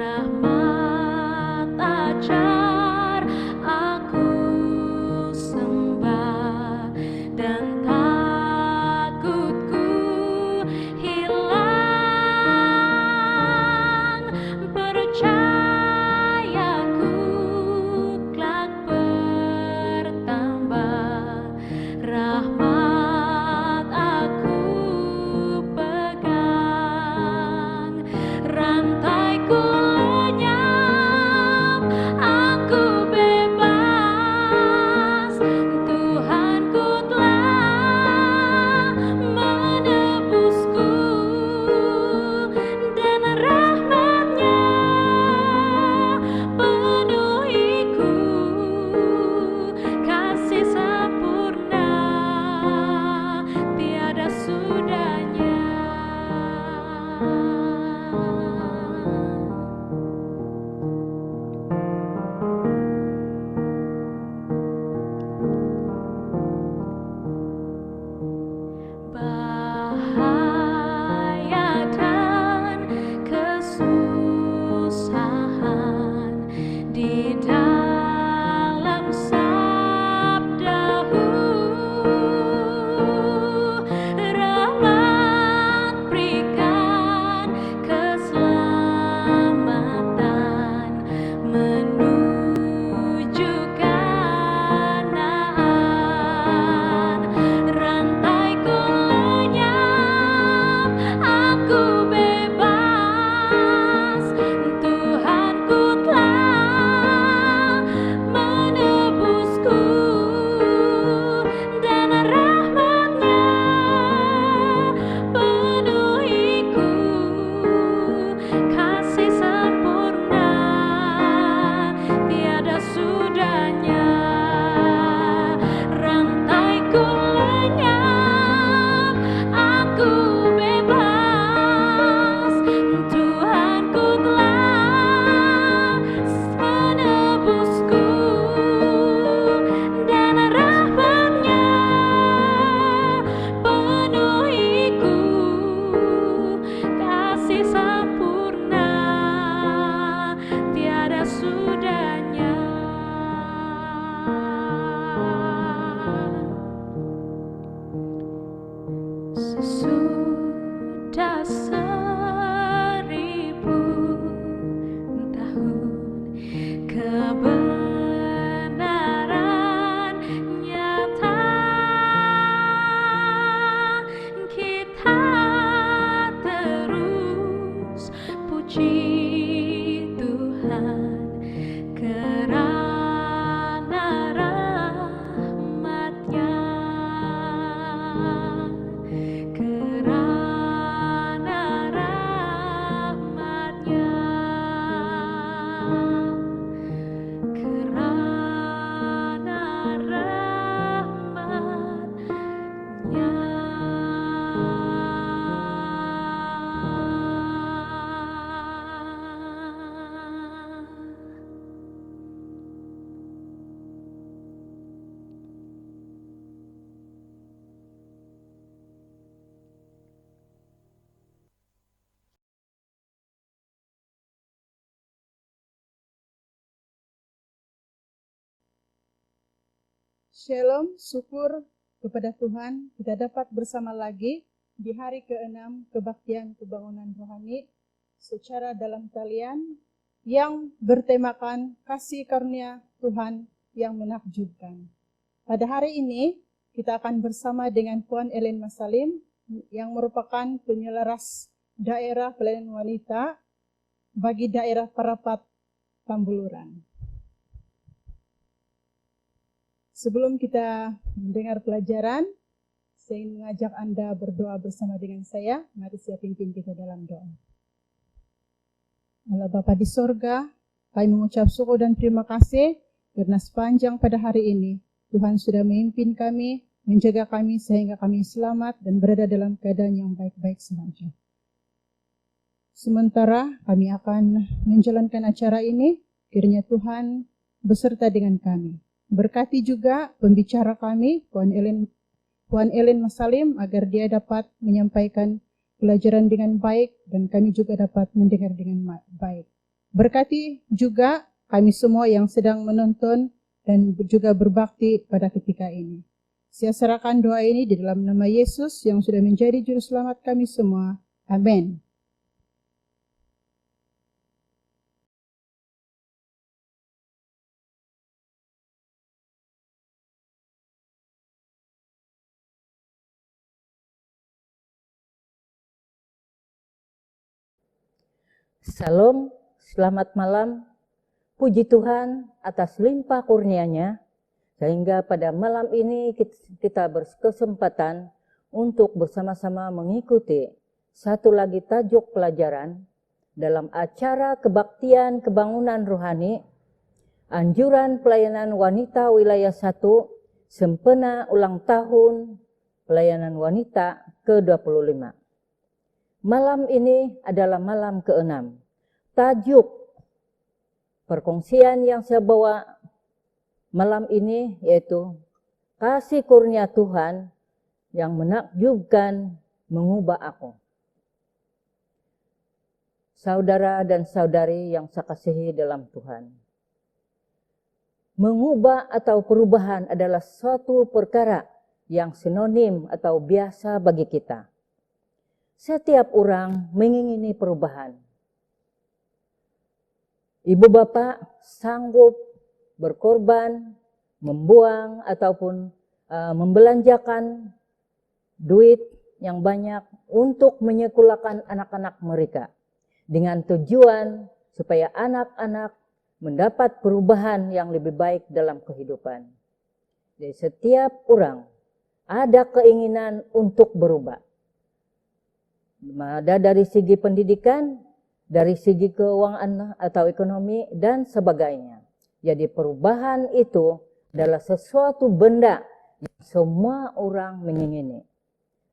rahmat ajar aku sembah dan takutku hilang, percayaku kelak bertambah, rahmat aku pegang, rantaiku lenyap, aku bebas, Tuhanku telah menebusku, dan rahmat-Nya penuhiku, kasih sempurna tiada sudahnya. Bahaya dan kesusahan di dalam sabda-Mu, rahmat berikan keselamatan menuju Kanaan, rantaiku lenyap, aku bebas, Tuhanku telah menebusku, dan rahmat-Nya penuhiku, kasih sempurna tiada sudahnya. Rantaiku lenyap, aku bebas, Tuhanku telah menebusku, dan rahmat-Nya penuhiku, kasih sempurna tiada sudahnya. Sesudah 1000 tahun kebenaran nyata, kita terus puji Tuhan kerana rahmat-Nya, kerana rahmat-Nya, kerana rahmat-Nya. Shalom, syukur kepada Tuhan kita dapat bersama lagi di hari ke-6 kebaktian kebangunan rohani secara dalam talian yang bertemakan kasih karunia Tuhan yang menakjubkan. Pada hari ini kita akan bersama dengan Puan Ellen Masalim yang merupakan penyelaras daerah pelayanan wanita bagi daerah Parapat Tambuluran. Sebelum kita mendengar pelajaran, saya ingin mengajak Anda berdoa bersama dengan saya. Mari saya pimpin kita dalam doa. Allah Bapa di sorga, kami mengucap syukur dan terima kasih karena sepanjang pada hari ini Tuhan sudah memimpin kami, menjaga kami sehingga kami selamat dan berada dalam keadaan yang baik-baik saja. Sementara kami akan menjalankan acara ini, kiranya Tuhan beserta dengan kami. Berkati juga pembicara kami, Puan Ellen Masalim, agar dia dapat menyampaikan pelajaran dengan baik dan kami juga dapat mendengar dengan baik. Berkati juga kami semua yang sedang menonton dan juga berbakti pada ketika ini. Saya serahkan doa ini di dalam nama Yesus yang sudah menjadi juru selamat kami semua. Amin. Salam, selamat malam. Puji Tuhan atas limpah kurnia-Nya, sehingga pada malam ini kita berkesempatan untuk bersama-sama mengikuti satu lagi tajuk pelajaran dalam acara kebaktian kebangunan rohani, anjuran pelayanan wanita wilayah 1, sempena ulang tahun pelayanan wanita ke-25. Malam ini adalah malam ke-6. Tajuk perkongsian yang saya bawa malam ini yaitu kasih kurnia Tuhan yang menakjubkan mengubah aku. Saudara dan saudari yang saya kasihi dalam Tuhan, mengubah atau perubahan adalah suatu perkara yang sinonim atau biasa bagi kita. Setiap orang mengingini perubahan. Ibu bapak sanggup berkorban, membuang ataupun membelanjakan duit yang banyak untuk menyekolahkan anak-anak mereka dengan tujuan supaya anak-anak mendapat perubahan yang lebih baik dalam kehidupan. Jadi setiap orang ada keinginan untuk berubah. Ada dari segi pendidikan, dari segi keuangan atau ekonomi dan sebagainya. Jadi perubahan itu adalah sesuatu benda yang semua orang mengingini.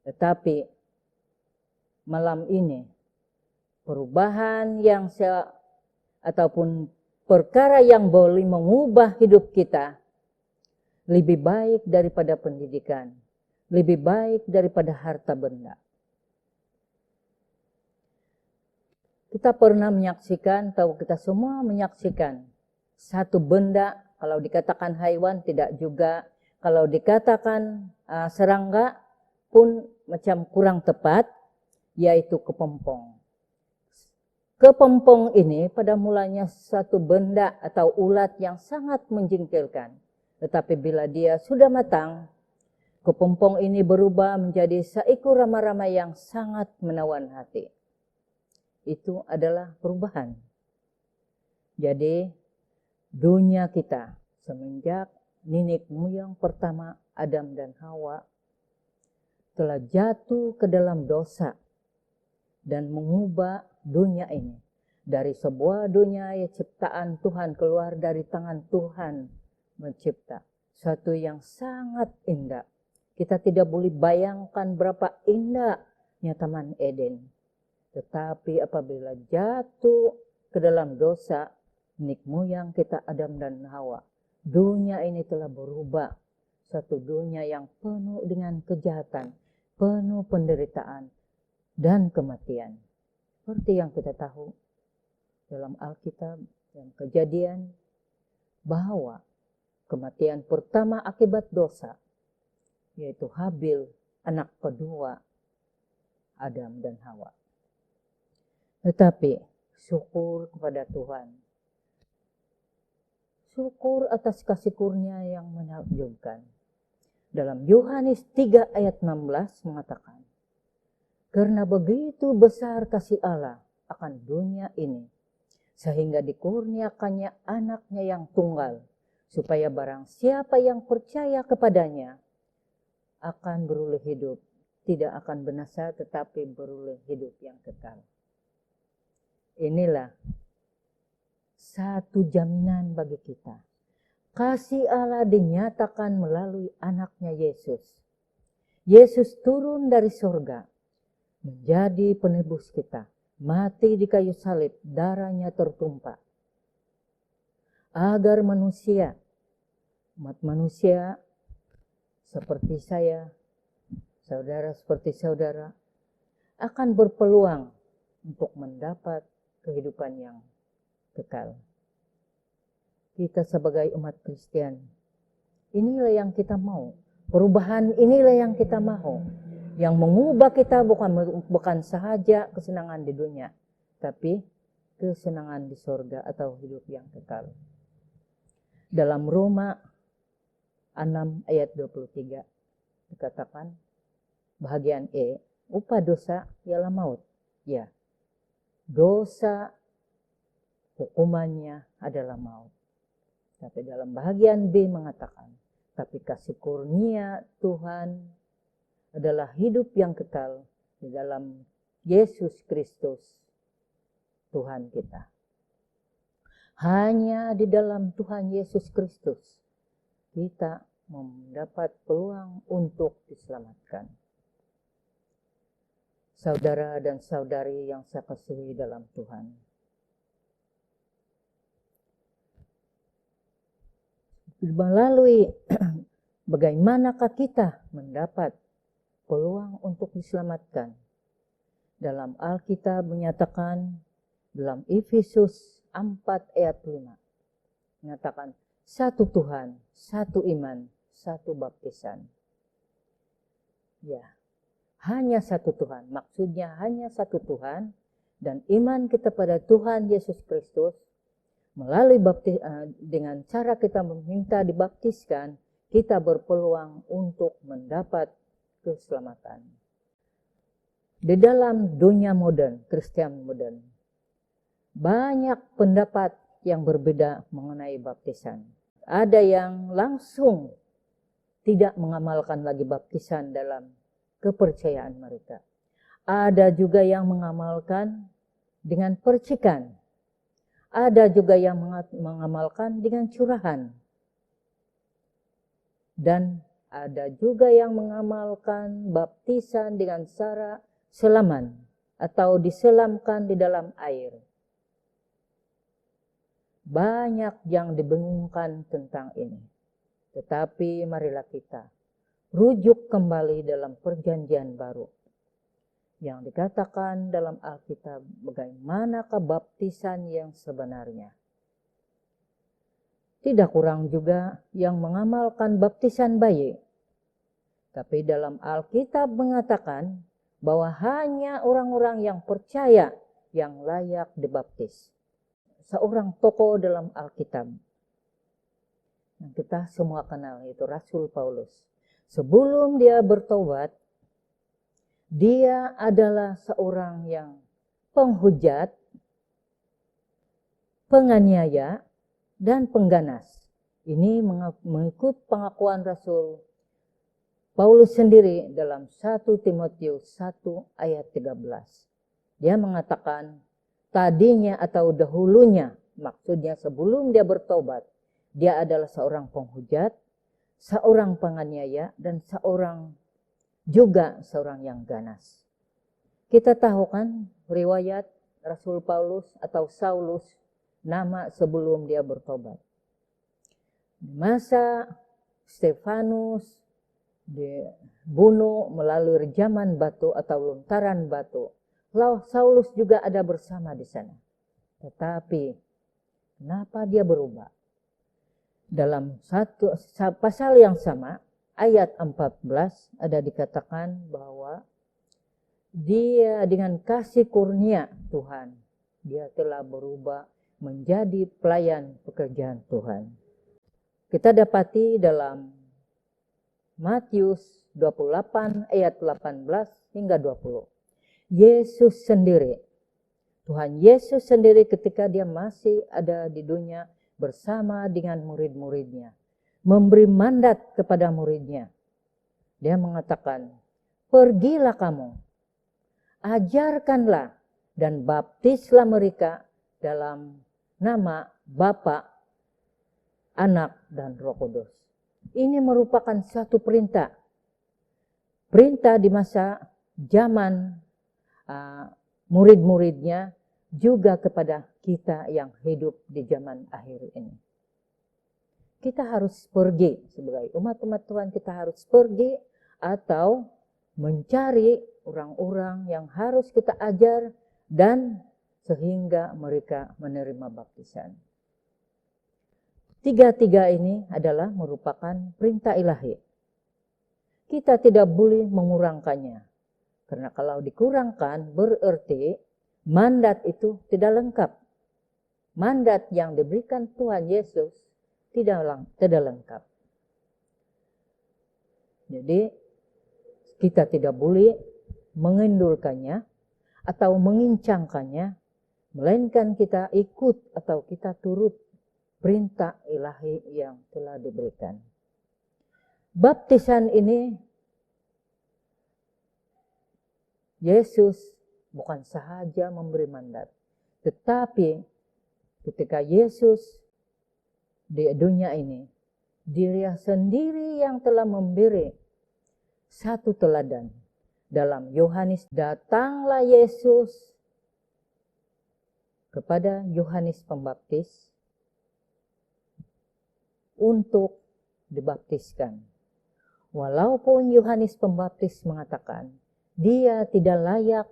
Tetapi malam ini perubahan yang ataupun perkara yang boleh mengubah hidup kita lebih baik daripada pendidikan, lebih baik daripada harta benda. Kita pernah menyaksikan, atau kita semua menyaksikan, satu benda, kalau dikatakan haiwan tidak juga, kalau dikatakan serangga pun macam kurang tepat, yaitu kepompong. Kepompong ini pada mulanya satu benda atau ulat yang sangat menjengkelkan. Tetapi bila dia sudah matang, kepompong ini berubah menjadi seekor rama-rama yang sangat menawan hati. Itu adalah perubahan. Jadi dunia kita semenjak nenek moyang pertama Adam dan Hawa telah jatuh ke dalam dosa dan mengubah dunia ini dari sebuah dunia yang ciptaan Tuhan keluar dari tangan Tuhan mencipta satu yang sangat indah. Kita tidak boleh bayangkan berapa indahnya Taman Eden. Tetapi apabila jatuh ke dalam dosa, nenek moyang kita Adam dan Hawa, dunia ini telah berubah. Satu dunia yang penuh dengan kejahatan, penuh penderitaan, dan kematian. Seperti yang kita tahu dalam Alkitab dan Kejadian, bahwa kematian pertama akibat dosa, yaitu Habil, anak kedua Adam dan Hawa. Tetapi syukur kepada Tuhan. Syukur atas kasih kurnia yang menakjubkan. Dalam Yohanes 3 ayat 16 mengatakan, karena begitu besar kasih Allah akan dunia ini, sehingga dikurniakannya anaknya yang tunggal, supaya barang siapa yang percaya kepadanya akan beroleh hidup, tidak akan binasa tetapi beroleh hidup yang kekal. Inilah satu jaminan bagi kita. Kasih Allah dinyatakan melalui anaknya Yesus. Yesus turun dari surga menjadi penebus kita. Mati di kayu salib, darahnya tertumpah. Agar manusia, umat manusia seperti saya, saudara seperti saudara, akan berpeluang untuk mendapat kehidupan yang kekal. Kita sebagai umat Kristen, inilah yang kita mau. Perubahan inilah yang kita mau. Yang mengubah kita bukan sahaja kesenangan di dunia, tapi kesenangan di sorga atau hidup yang kekal. Dalam Roma 6 ayat 23 dikatakan bahagian E, upah dosa ialah maut. Ya, dosa hukumannya adalah maut. Tapi dalam bahagian B mengatakan, tapi kasih kurnia Tuhan adalah hidup yang kekal di dalam Yesus Kristus Tuhan kita. Hanya di dalam Tuhan Yesus Kristus kita mendapat peluang untuk diselamatkan. Saudara dan saudari yang saya kasihi dalam Tuhan, melalui bagaimanakah kita mendapat peluang untuk diselamatkan? Dalam Alkitab menyatakan dalam Efesus 4 ayat 5 menyatakan satu Tuhan, satu iman, satu baptisan. Ya, hanya satu Tuhan, maksudnya hanya satu Tuhan, dan iman kita pada Tuhan Yesus Kristus melalui dengan cara kita meminta dibaptiskan, kita berpeluang untuk mendapat keselamatan. Di dalam dunia modern, Kristen modern, banyak pendapat yang berbeda mengenai baptisan. Ada yang langsung tidak mengamalkan lagi baptisan dalam kepercayaan mereka. Ada juga yang mengamalkan dengan percikan. Ada juga yang mengamalkan dengan curahan. Dan ada juga yang mengamalkan baptisan dengan cara selaman atau diselamkan di dalam air. Banyak yang dibingungkan tentang ini. Tetapi marilah kita rujuk kembali dalam perjanjian baru. Yang dikatakan dalam Alkitab bagaimana kebaptisan yang sebenarnya. Tidak kurang juga yang mengamalkan baptisan bayi. Tapi dalam Alkitab mengatakan bahwa hanya orang-orang yang percaya yang layak dibaptis. Seorang tokoh dalam Alkitab yang kita semua kenal, yaitu Rasul Paulus. Sebelum dia bertobat, dia adalah seorang yang penghujat, penganiaya, dan pengganas. Ini mengikut pengakuan Rasul Paulus sendiri dalam 1 Timotius 1 ayat 13. Dia mengatakan, tadinya atau dahulunya, maksudnya sebelum dia bertobat, dia adalah seorang penghujat, seorang penganiaya, dan seorang yang ganas. Kita tahu kan riwayat Rasul Paulus atau Saulus, nama sebelum dia bertobat. Di masa Stefanus dibunuh melalui rejaman batu atau lontaran batu, Saulus juga ada bersama di sana. Tetapi kenapa dia berubah? Dalam pasal yang sama, ayat 14 ada dikatakan bahwa dia dengan kasih kurnia Tuhan, dia telah berubah menjadi pelayan pekerjaan Tuhan. Kita dapati dalam Matius 28 ayat 18 hingga 20. Yesus sendiri, Tuhan Yesus sendiri ketika dia masih ada di dunia bersama dengan murid-muridnya, memberi mandat kepada muridnya. Dia mengatakan, pergilah kamu, ajarkanlah dan baptislah mereka dalam nama Bapa, Anak, dan Roh Kudus. Ini merupakan satu perintah. Perintah di masa zaman murid-muridnya, juga kepada kita yang hidup di zaman akhir ini. Kita harus pergi sebagai umat-umat Tuhan, kita harus pergi atau mencari orang-orang yang harus kita ajar dan sehingga mereka menerima baptisan. Tiga-tiga ini adalah merupakan perintah ilahi. Kita tidak boleh mengurangkannya. Karena kalau dikurangkan berarti mandat itu tidak lengkap. Mandat yang diberikan Tuhan Yesus tidak lengkap. Jadi kita tidak boleh mengendurkannya atau mengincangkannya, melainkan kita ikut atau kita turut perintah ilahi yang telah diberikan. Baptisan ini Yesus bukan sahaja memberi mandat, tetapi ketika Yesus di dunia ini, Dia sendiri yang telah memberi satu teladan. Dalam Yohanes, datanglah Yesus kepada Yohanes Pembaptis untuk dibaptiskan. Walaupun Yohanes Pembaptis mengatakan dia tidak layak,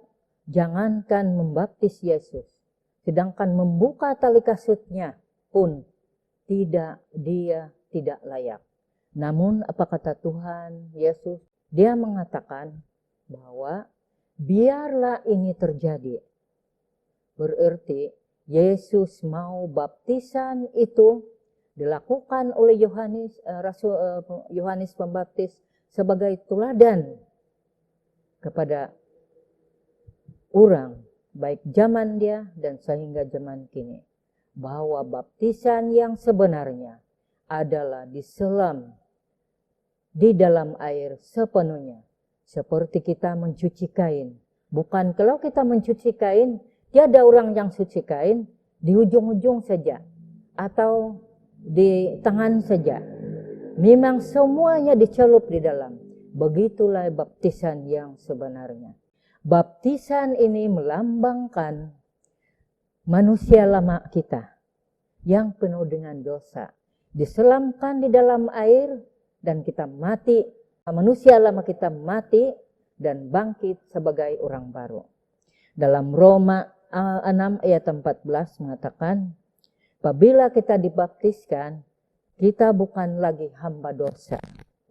jangankan membaptis Yesus, sedangkan membuka tali kasutnya pun dia tidak layak. Namun apa kata Tuhan Yesus? Dia mengatakan bahwa biarlah ini terjadi. Berarti Yesus mau baptisan itu dilakukan oleh Rasul Yohanes Pembaptis sebagai teladan kepada orang, baik zaman dia dan sehingga zaman kini, bahwa baptisan yang sebenarnya adalah diselam di dalam air sepenuhnya, seperti kita mencuci kain. Bukan kalau kita mencuci kain, tiada orang yang cuci kain di ujung-ujung saja atau di tangan saja. Memang semuanya dicelup di dalam. Begitulah baptisan yang sebenarnya. Baptisan ini melambangkan manusia lama kita yang penuh dengan dosa. Diselamkan di dalam air dan kita mati. Manusia lama kita mati dan bangkit sebagai orang baru. Dalam Roma 6 ayat 14 mengatakan, apabila kita dibaptiskan, kita bukan lagi hamba dosa,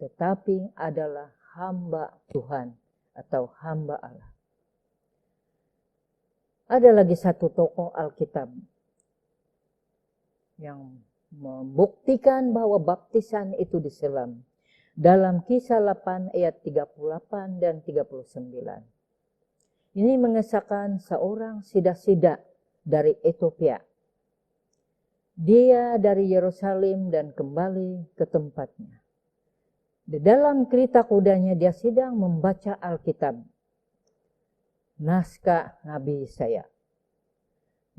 tetapi adalah hamba Tuhan atau hamba Allah. Ada lagi satu tokoh Alkitab yang membuktikan bahwa baptisan itu diselam. Dalam Kisah 8 ayat 38 dan 39. Ini mengesahkan seorang sida-sida dari Ethiopia. Dia dari Yerusalem dan kembali ke tempatnya. Di dalam kereta kudanya dia sedang membaca Alkitab, naskah Nabi Yesaya.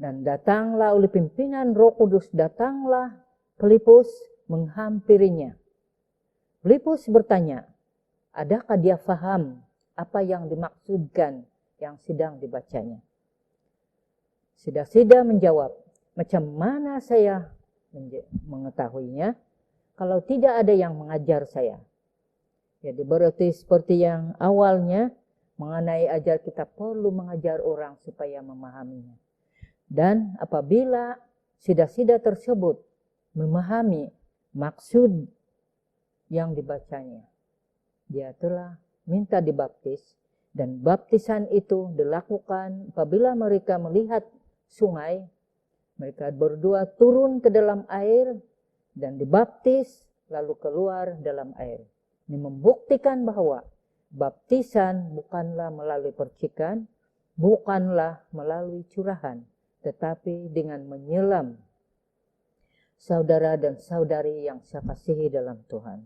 Dan datanglah oleh pimpinan Roh Kudus, datanglah Filipus menghampirinya. Filipus bertanya, adakah dia faham apa yang dimaksudkan yang sedang dibacanya? Sida-sida menjawab, macam mana saya mengetahuinya kalau tidak ada yang mengajar saya? Jadi berarti seperti yang awalnya mengenai ajar, kita perlu mengajar orang supaya memahaminya. Dan apabila sida-sida tersebut memahami maksud yang dibacanya, dia telah minta dibaptis. Dan baptisan itu dilakukan apabila mereka melihat sungai, mereka berdua turun ke dalam air dan dibaptis lalu keluar dalam air. Ini membuktikan bahwa baptisan bukanlah melalui percikan, bukanlah melalui curahan, tetapi dengan menyelam saudara dan saudari yang saya kasihi dalam Tuhan.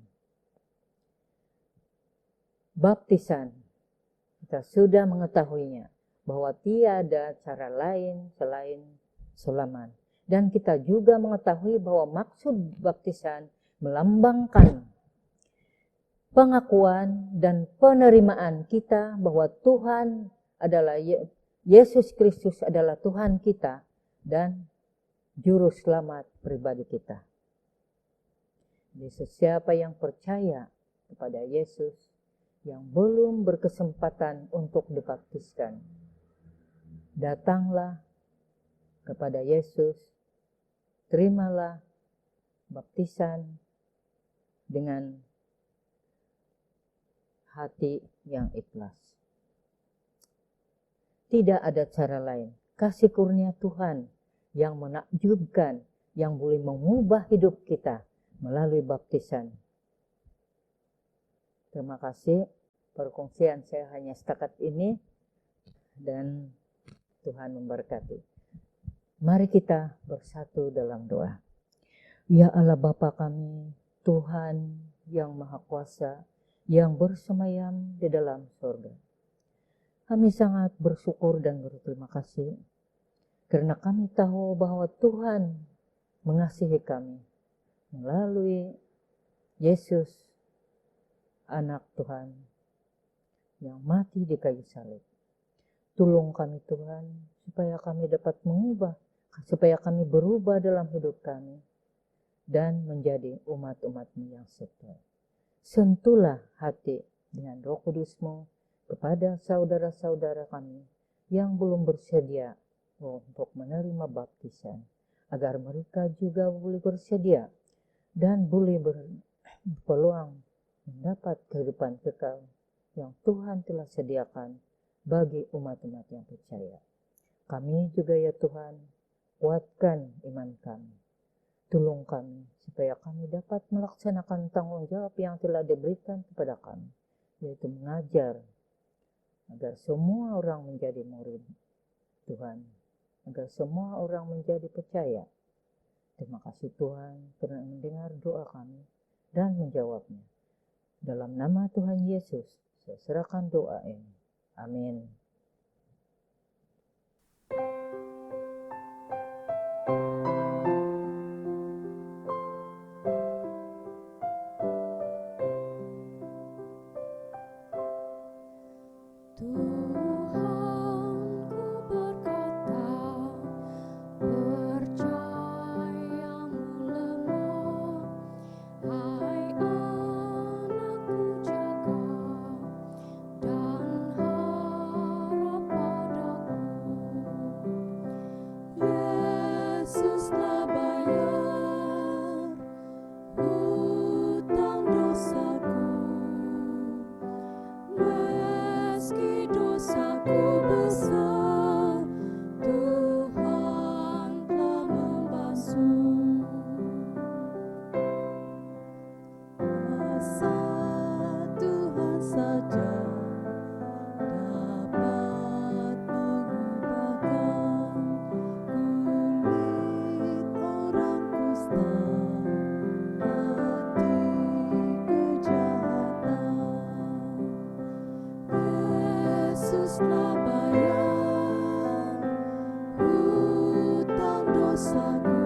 Baptisan, kita sudah mengetahuinya bahwa tiada cara lain selain sulaman. Dan kita juga mengetahui bahwa maksud baptisan melambangkan pengakuan dan penerimaan kita bahwa Tuhan adalah Yesus Kristus adalah Tuhan kita dan juru selamat pribadi kita. Jadi siapa yang percaya kepada Yesus yang belum berkesempatan untuk dibaptiskan, datanglah kepada Yesus, terimalah baptisan dengan hati yang ikhlas. Tidak ada cara lain. Kasih kurnia Tuhan yang menakjubkan, yang boleh mengubah hidup kita melalui baptisan. Terima kasih. Perkongsian saya hanya setakat ini dan Tuhan memberkati. Mari kita bersatu dalam doa. Ya Allah Bapa kami, Tuhan yang Maha Kuasa, yang bersemayam di dalam surga. Kami sangat bersyukur dan berterima kasih karena kami tahu bahwa Tuhan mengasihi kami melalui Yesus, anak Tuhan yang mati di kayu salib. Tolong kami Tuhan, supaya kami dapat mengubah, supaya kami berubah dalam hidup kami dan menjadi umat-umat-Mu yang setia. Sentuhlah hati dengan Roh Kudus-Mu kepada saudara-saudara kami yang belum bersedia untuk menerima baptisan, agar mereka juga boleh bersedia dan boleh berpeluang mendapat kehidupan kekal yang Tuhan telah sediakan bagi umat-umat yang percaya. Kami juga ya Tuhan, kuatkan iman kami. Tolong kami supaya kami dapat melaksanakan tanggung jawab yang telah diberikan kepada kami, yaitu mengajar agar semua orang menjadi murid Tuhan, agar semua orang menjadi percaya. Terima kasih Tuhan karena mendengar doa kami dan menjawabnya. Dalam nama Tuhan Yesus, saya serahkan doa ini. Amin. Yesus telah bayar hutang dosaku.